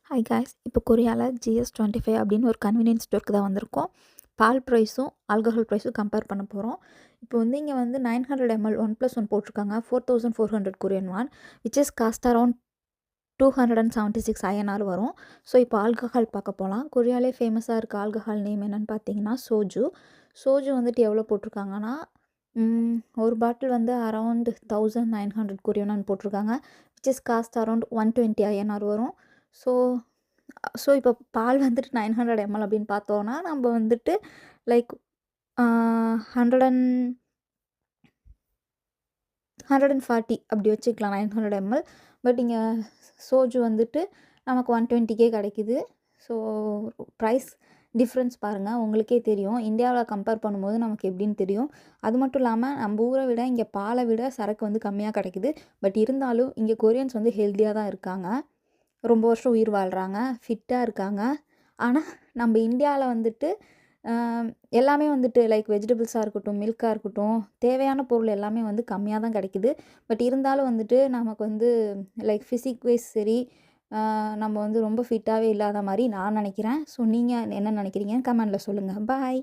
Hi guys, இப்போ கொரியாவில் GS25 அப்படின்னு ஒரு கன்வீனியன்ஸ் ஸ்டோருக்கு தான் வந்திருக்கோம். பால் ப்ரைஸும் ஆல்கஹால் ப்ரைஸும் கம்பேர் பண்ண போகிறோம். இப்போ வந்து இங்கே வந்து 900 ml 1+1 போட்டிருக்காங்க. 4400 Korean won, which is cost around 276 INR வரும். ஸோ இப்போ ஆல்கஹால் பார்க்க போகலாம். கொரியாவிலே ஃபேமஸாக இருக்க ஆல்கஹால் நேம் என்னென்னு பார்த்தீங்கன்னா சோஜு. சோஜு வந்துட்டு எவ்வளோ போட்டிருக்காங்கன்னா ஒரு பாட்டில் வந்து அரவுண்ட் 1900 கொரியன் வான் போட்டிருக்காங்க, which is cost around 120 INR வரும். ஸோ இப்போ பால் வந்துட்டு 900 ml அப்படின்னு பார்த்தோன்னா நம்ம வந்துட்டு லைக் 140 அப்படி வச்சுக்கலாம் 900 ml. பட் இங்கே சோஜு வந்துட்டு நமக்கு 120K கிடைக்குது. ஸோ ப்ரைஸ் டிஃப்ரென்ஸ் பாருங்கள், உங்களுக்கே தெரியும். இந்தியாவில் கம்பேர் பண்ணும்போது நமக்கு எப்படின்னு தெரியும். அது மட்டும் இல்லாமல் நம்ம ஊரை விட இங்கே பாலை விட சரக்கு வந்து கம்மியாக கிடைக்குது. பட் இருந்தாலும் இங்கே கொரியன்ஸ் வந்து ஹெல்த்தியாக தான் இருக்காங்க, ரொம்ப வருஷம் உயிர் வாழ்கிறாங்க, ஃபிட்டாக இருக்காங்க. ஆனால் நம்ம இந்தியாவில் வந்துட்டு எல்லாமே வந்துட்டு லைக் வெஜிடபிள்ஸாக இருக்கட்டும், மில்காக இருக்கட்டும், தேவையான பொருள் எல்லாமே வந்து கம்மியாக தான் கிடைக்குது. பட் இருந்தாலும் வந்துட்டு நமக்கு வந்து லைக் ஃபிசிக் வைஸ் சரி, நம்ம வந்து ரொம்ப ஃபிட்டாகவே இல்லாத மாதிரி நான் நினைக்கிறேன். ஸோ நீங்கள் என்ன நினைக்கிறீங்கன்னு கமெண்டில் சொல்லுங்கள். பாய்.